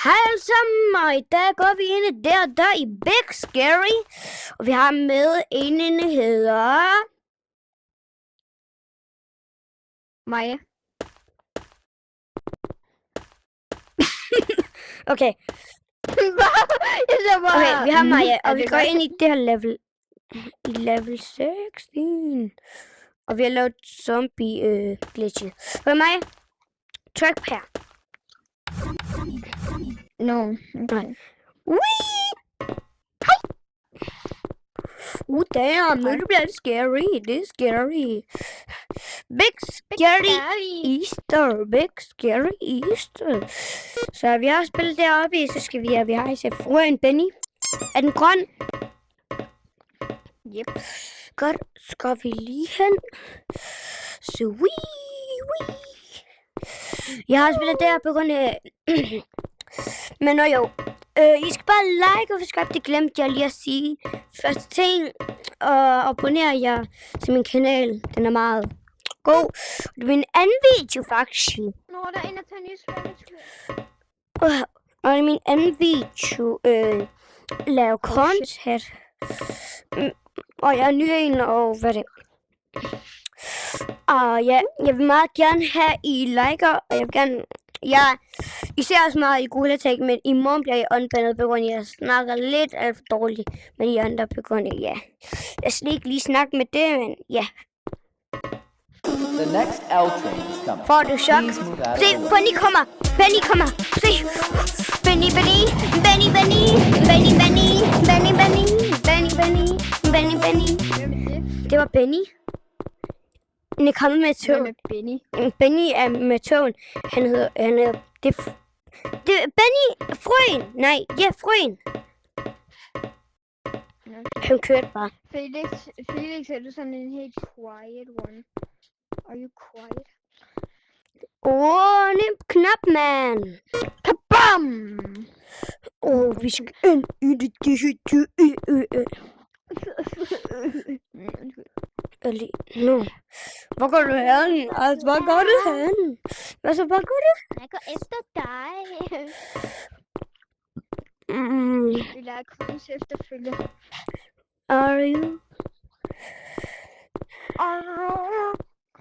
Hej alle sammen, og i dag går vi ind der i Big Scary. Og vi har med en, der hedder... Maja. Okay. Okay, Vi har Maja, og vi går ind i det her level. I level 16. Og vi har lavet zombie glitches. Okay, Maja. Tryk her. No. Okay. Damn, nu bliver det scary. Det er scary. Big Scary Easter. Big Scary Easter. Så vi har spillet deroppe i, så skal vi har især frøen Benny. Er den grøn? Yep. Godt, så går vi lige hen. Så jeg har spillet deroppe på grund af... Men jo. I skal bare like og subscribe, det glemte jeg lige at sige. Første ting, og abonner jer til min kanal. Den er meget god. Det er min anden video faktisk. Nå, der er en, der tager en nyhedsfælde. Og i min anden video, lave content. Og jeg er ny en, og hvad det? Og ja, jeg vil meget gerne have I liker, og jeg vil gerne... I ser også meget i Gulatech, men i morgen bliver jeg unbandet på grund af, at jeg snakker lidt alt for dårligt med de andre på grund af, ja. Jeg skal ikke lige snakke med det, men ja. The next L train is coming. Får du chok? Se, Benny kommer! Benny kommer! Se! Benny! Det var Benny. Han er kommet med tog. Med Benny. Benny er med togen. Han hedder det er Benny frøen. Nej, ja, frøen. Okay. Han kørte bare. Felix, er du sådan en helt quiet one? Are you quiet? Nem knap, mand. Kabam! Vi skal ind i det. Nu. Hvor går du hen? Altså, hvor går du hen? Hvad så, hvor går du? Jeg går efter dig. Vi lader kongens efterfølge. Are you?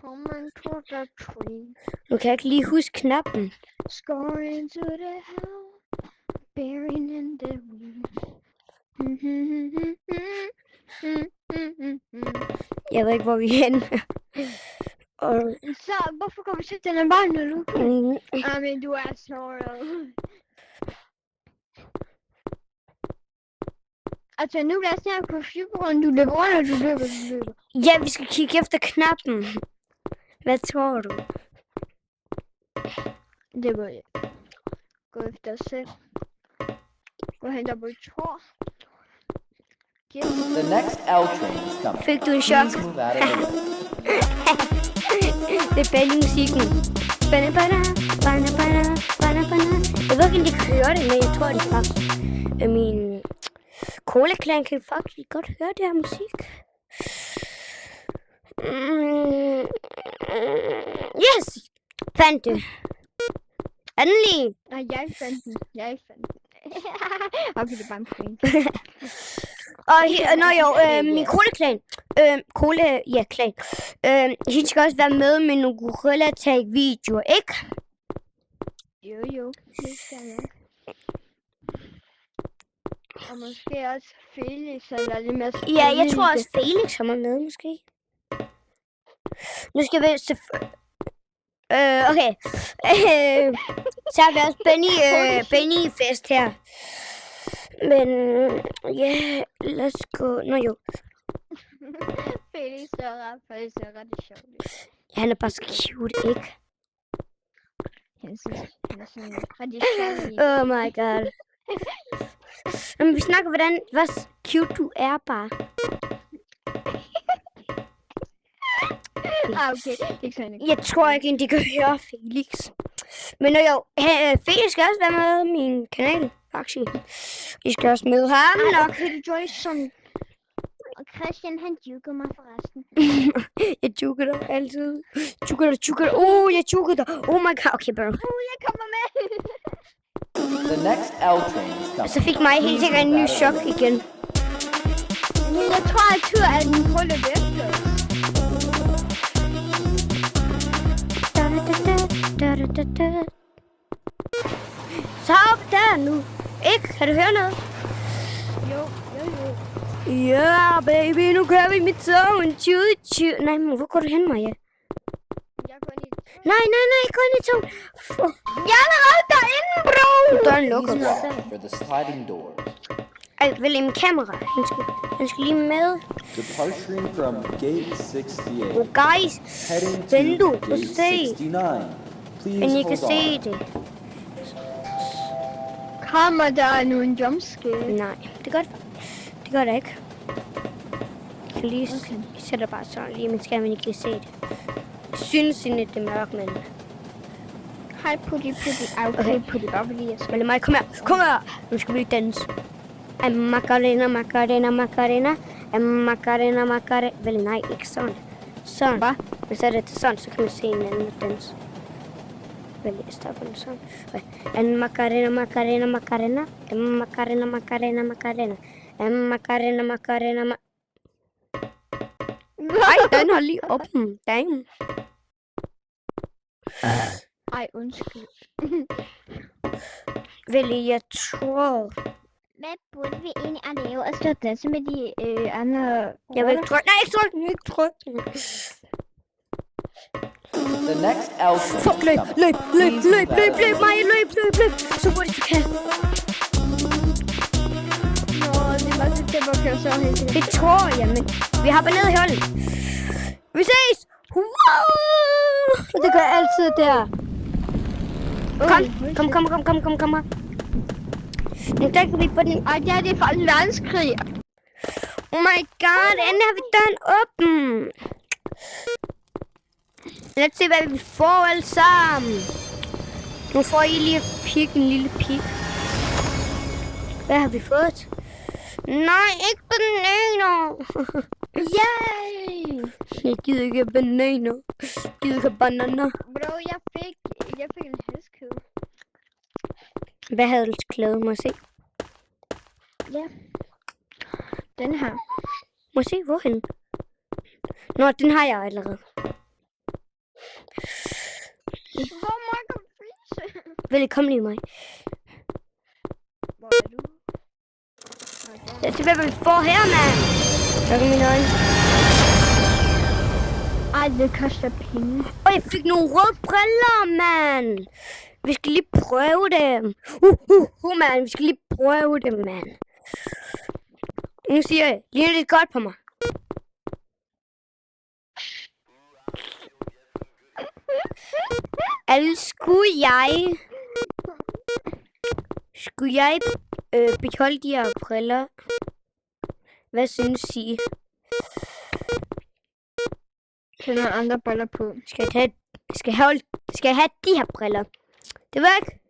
Come to the tree. Nu kan jeg ikke lige huske knappen. Score into the hell. Buried in the wind. Jeg ved ikke, hvor vi er henne. Så hvorfor går vi til den her vej nu? Men du er snoret. Altså nu bliver jeg snart confused, du løber rundt, og du løber. Ja, vi skal kigge efter knappen. Hvad tror du? Det var jeg. Gå efter selv. Gå hen der på et tår. The next L train is coming. Fik du en chok? Please move out of the way. Det er Benny-musikken. Jeg ved ikke, om de kan høre det, men jeg tror, det faktisk min Cola-klan kan faktisk godt høre det her musik. Yes! Fandt det. Endelig! Nej, jeg fandt den. Okay, det er bare en screen. Og min Cola-klan. Klan. Hende skal også være med med nogle Gorilla-tag-videoer, ikke? Jo, det skal jeg. Og måske også Felix, eller lidt mere spændende. Ja, jeg tror også Felix kommer med, måske. Nu skal vi okay. Så har vi også Benny-fest her. Men ja, let's go. Felix er ret sjovt. Ja, han er bare så cute, ikke? Han er sådan ret sjovt. Oh my god. Men vi snakker, hvor cute du er bare. Okay. Jeg tror ikke, de kan høre Felix. Men Felix skal også være med i min kanal, faktisk. I skal også med ham nok. Kan du join sådan? Og Christian, han juker mig forresten. Jeg juker dig altid. Jeg juker dig. Jeg juker dig. Oh my god. Okay, bro. Jeg kommer med. The next L train is coming. Så fik mig helt sikkert en ny chok igen. Men jeg tror altid, at den prøver at løbe efter os. Så op der nu. Ikke? Kan du høre noget? Jo. Ja, baby, nu kører vi mit tog. En 20. Nej, men hvor går du hen, Maja? Jeg går ind i... Nej, gå ind i tog. Jeg er allerede derinde, bro! Døren lukker. Please walk for the sliding doors. Ej, vel en kamera. Han skal lige med. Departing from gate 68. Oh, guys. Heading Vent to du, gate se. 69. Please Men I kan hold se on. det. Kommer der nu en jumpscare? Nej, det gør det ikke. Jeg lige sætter bare sådan lige, men skal man ikke se det. Jeg synes egentlig, det er mørkt, men... Hej, putti. Okay, putti, bare fordi jeg skal... Men mig, kom her. Nu skal vi lige danse. Macarena. Vel, nej, ikke sådan. Sådan. Hvad? Men så er det sådan, så kan man se en anden dans. Vel, jeg stopper den sådan. Okay. Macarena. Ej, den har lige åben. Damn. Ej, undskyld. Vel, jeg tror... Hvad burde vi egentlig at lave? Og stå danse med de andre... Jeg vil ikke trykke. Nej, ikke trykke. The next L train Fuck, is løb, coming. løb, Maja, løb. Så hurtigt du kan. Nå, det var så tæt på at køre så helt sikkert. Det tror jeg, men vi hopper ned i hullet. Vi ses! Wow! Det gør jeg altid der. Kom her. Nu dækker vi på den. Ej, det er fra en verdenskrig. Oh my god, endelig har vi døren åben. Lad os se, hvad vi får alle sammen. Nu får I lige en lille pik. Hvad har vi fået? Nej, ikke bananer. Yay! Jeg gider ikke bananer. Jeg gider ikke bananer. Bro, jeg fik en hestkød. Hvad havde du til klæde? Må jeg se? Ja. Den her. Må jeg se, hvorhen? Nå, den har jeg allerede. Hvor meget kan du frise? Vel, kom lige mig. Hvor er du? Lad os se, hvad vi får her, mand. Lukker mine øjne. Ej, det koster penge. Og jeg fik nogle røde briller, mand. Vi skal lige prøve dem. Mand. Vi skal lige prøve dem, mand. Nu siger jeg, ligner det godt på mig. Skulle jeg beholde de her briller? Hvad synes I? Til nogle andre briller på. Skal jeg have de her briller? Det var ikke.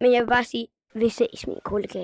Men jeg vil bare sige, vi ses, min kollega.